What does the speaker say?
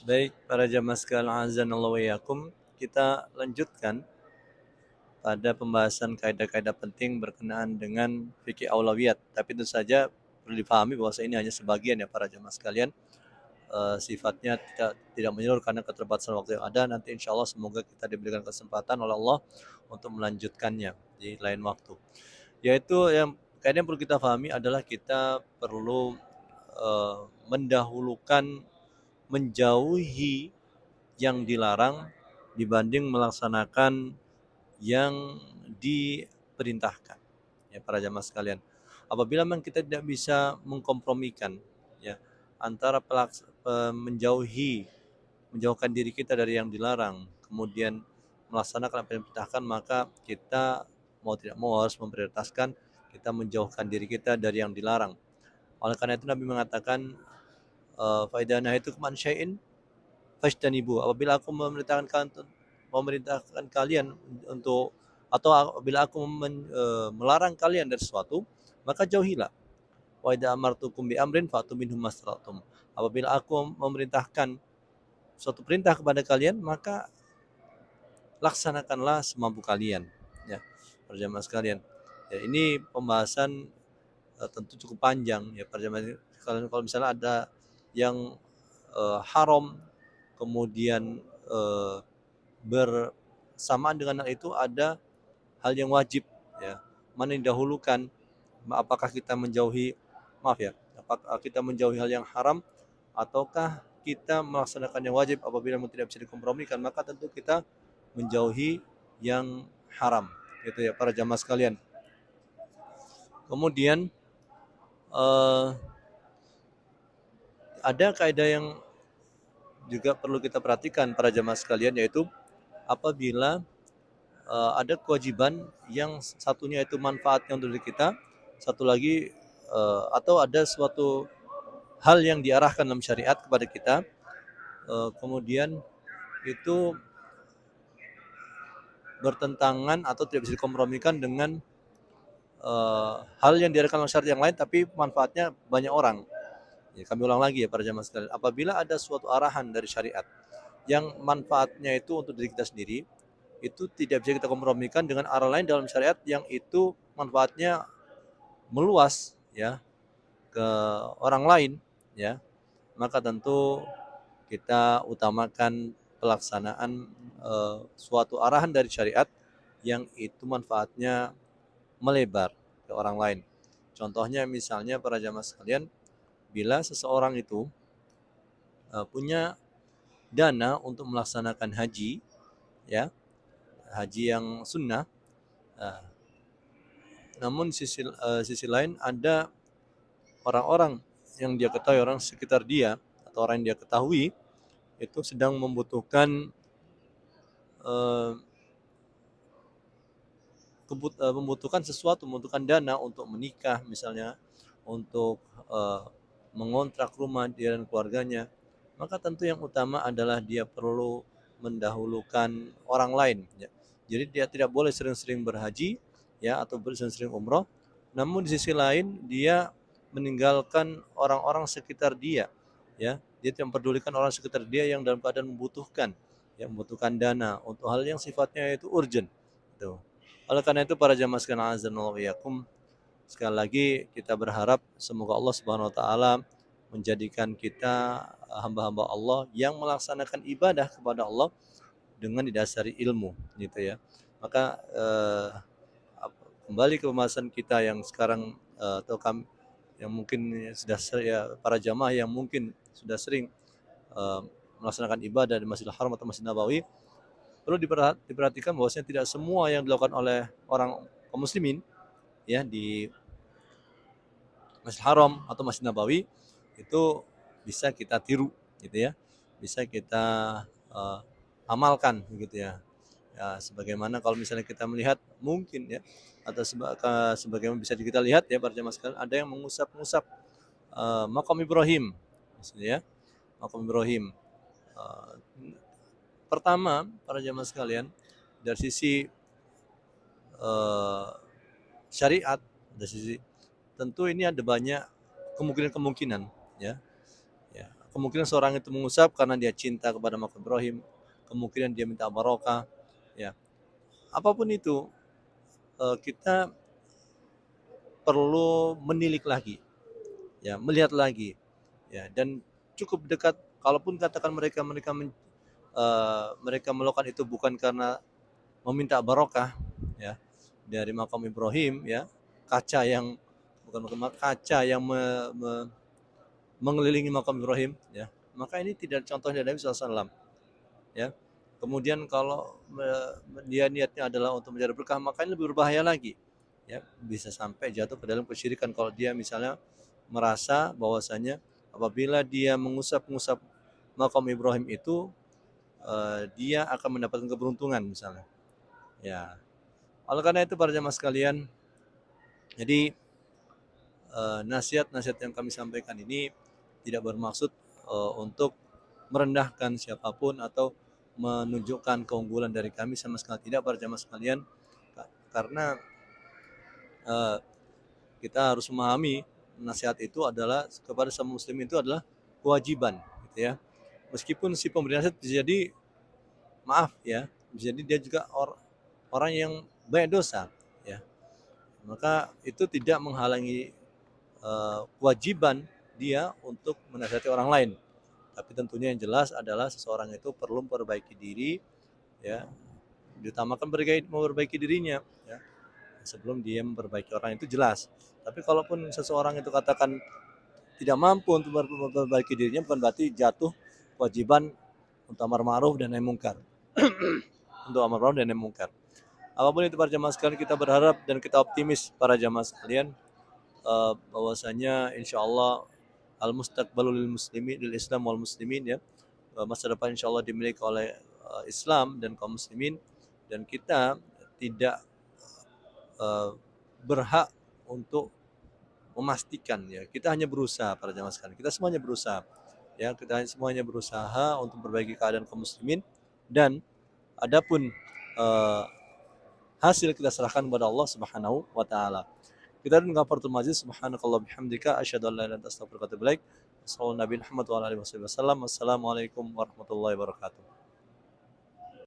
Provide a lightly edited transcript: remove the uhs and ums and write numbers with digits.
Baik, para jamaah sekalian azanallahu wa iyyakum, kita lanjutkan pada pembahasan kaidah-kaidah penting berkenaan dengan fikih aulawiyat. Tapi tentu saja perlu dipahami bahwa ini hanya sebagian ya para jamaah sekalian. Sifatnya tidak menyeluruh karena keterbatasan waktu yang ada. Nanti insya Allah semoga kita diberikan kesempatan oleh Allah untuk melanjutkannya di lain waktu. Yaitu yang kaidah yang perlu kita pahami adalah kita perlu mendahulukan menjauhi yang dilarang dibanding melaksanakan yang diperintahkan. Ya para jamaah sekalian, apabila memang kita tidak bisa mengkompromikan ya antara menjauhkan diri kita dari yang dilarang, kemudian melaksanakan apa yang diperintahkan, maka kita mau tidak mau harus memprioritaskan kita menjauhkan diri kita dari yang dilarang. Oleh karena itu Nabi mengatakan, fa idza nahaytukum an syai'in fajtanibu. Apabila aku memerintahkan kalian untuk, atau apabila aku melarang kalian dari sesuatu, maka jauhilah. Wa idza amartukum bi amrin fa'tu minhu mastata'tum. Apabila aku memerintahkan suatu perintah kepada kalian, maka laksanakanlah semampu kalian. Ya, para jamaah sekalian. Ya, ini pembahasan tentu cukup panjang ya para jamaah sekalian. Kalau misalnya ada yang haram, kemudian bersamaan dengan hal itu ada hal yang wajib ya, mana yang didahulukan, apakah kita menjauhi, maaf ya, apakah kita menjauhi hal yang haram ataukah kita melaksanakan yang wajib. Apabila tidak bisa dikompromikan, maka tentu kita menjauhi yang haram gitu ya para jamaah sekalian. Kemudian eh, ada kaidah yang juga perlu kita perhatikan para jamaah sekalian, yaitu apabila ada kewajiban yang satunya itu manfaatnya untuk diri kita, satu lagi atau ada suatu hal yang diarahkan dalam syariat kepada kita, kemudian itu bertentangan atau tidak bisa dikompromikan dengan hal yang diarahkan dalam syariat yang lain, tapi manfaatnya banyak orang. Ya, kami ulang lagi ya para jamaah sekalian, apabila ada suatu arahan dari syariat yang manfaatnya itu untuk diri kita sendiri, itu tidak bisa kita kompromikan dengan arah lain dalam syariat yang itu manfaatnya meluas ya ke orang lain ya, maka tentu kita utamakan pelaksanaan suatu arahan dari syariat yang itu manfaatnya melebar ke orang lain. Contohnya misalnya para jamaah sekalian, bila seseorang itu punya dana untuk melaksanakan haji ya, haji yang sunnah, namun sisi lain ada orang-orang yang dia ketahui, orang sekitar dia atau orang yang dia ketahui itu sedang membutuhkan eh, membutuhkan dana untuk menikah misalnya, untuk eh, mengontrak rumah dia dan keluarganya, maka tentu yang utama adalah dia perlu mendahulukan orang lain ya. Jadi dia tidak boleh sering-sering berhaji ya atau sering-sering umroh, namun di sisi lain dia meninggalkan orang-orang sekitar dia ya. Dia tidak memperdulikan orang sekitar dia yang dalam keadaan membutuhkan, yang membutuhkan dana untuk hal yang sifatnya itu urgent itu. Oleh karena itu para jamaah sekalian azanallahu wa iyyakum, sekali lagi kita berharap semoga Allah Subhanahu wa taala menjadikan kita hamba-hamba Allah yang melaksanakan ibadah kepada Allah dengan didasari ilmu gitu ya. Maka kembali ke pembahasan kita yang sekarang, atau kami yang mungkin sudah ya, para jamaah yang mungkin sudah sering eh, melaksanakan ibadah di Masjidil Haram atau Masjid Nabawi, perlu diperhatikan bahwasanya tidak semua yang dilakukan oleh orang kaum muslimin ya di Masjid Haram atau Masjid Nabawi itu bisa kita tiru gitu ya, bisa kita uh, amalkan begitu ya. Ya sebagaimana kalau misalnya kita melihat mungkin ya, atau sebagaimana bisa kita lihat ya para jemaah sekalian, ada yang mengusap-ngusap makam Ibrahim misalnya ya, makam Ibrahim. Uh, Pertama para jemaah sekalian, dari sisi uh, syariat, dari sisi tentu ini ada banyak kemungkinan-kemungkinan ya. Ya, kemungkinan seorang itu mengusap karena dia cinta kepada makam Ibrahim, kemungkinan dia minta barokah, ya. Apapun itu, kita perlu menilik lagi, ya, melihat lagi, ya, dan cukup dekat. Kalaupun katakan mereka melakukan itu bukan karena meminta barokah, ya, dari makam Ibrahim, ya, kaca yang kaca yang mengelilingi makam Ibrahim, ya, maka ini tidak contoh dari Nabi SAW, ya. Kemudian kalau dia niatnya adalah untuk mencari berkah, maka ini lebih berbahaya lagi, ya, bisa sampai jatuh ke dalam kesyirikan kalau dia misalnya merasa bahwasanya apabila dia mengusap-ngusap makam Ibrahim itu dia akan mendapatkan keberuntungan misalnya, ya. Oleh karena itu para jamaah sekalian, jadi nasihat-nasihat yang kami sampaikan ini tidak bermaksud untuk merendahkan siapapun atau menunjukkan keunggulan dari kami, sama sekali tidak para jamaah sekalian, karena kita harus memahami nasihat itu adalah kepada semua muslim itu adalah kewajiban, gitu ya. Meskipun si pemberi nasihat bisa jadi, maaf ya, bisa jadi dia juga orang yang banyak dosa, ya. Maka itu tidak menghalangi kewajiban dia untuk menasihati orang lain. Tapi tentunya yang jelas adalah seseorang itu perlu memperbaiki diri, ya, diutamakan memperbaiki dirinya, ya, sebelum dia memperbaiki orang, itu jelas. Tapi kalaupun seseorang itu katakan tidak mampu untuk memperbaiki dirinya, bukan berarti jatuh kewajiban untuk amar ma'ruf dan nahi mungkar. Untuk amar ma'ruf dan nahi mungkar. Apapun itu para jamaah sekalian, kita berharap dan kita optimis para jamaah sekalian bahwasanya insyaallah al-mustaqbalu lil muslimin, lil Islam wal muslimin, ya, masa depan insyaallah dimiliki oleh Islam dan kaum muslimin, dan kita tidak berhak untuk memastikan, ya. Kita hanya berusaha para jamaah sekalian. Kita semuanya berusaha, ya. Kita semuanya berusaha untuk memperbaiki keadaan kaum muslimin, dan adapun hasil kita serahkan kepada Allah Subhanahu wa taala. Kita dengan kafaratul majlis, subhanakallah bihamdika asyhadu an la ilaha illa anta astaghfiruka wa atubu ilaik. Sallallahu Nabi Muhammad wa alihi wasallam. Wassalamualaikum warahmatullahi wabarakatuh.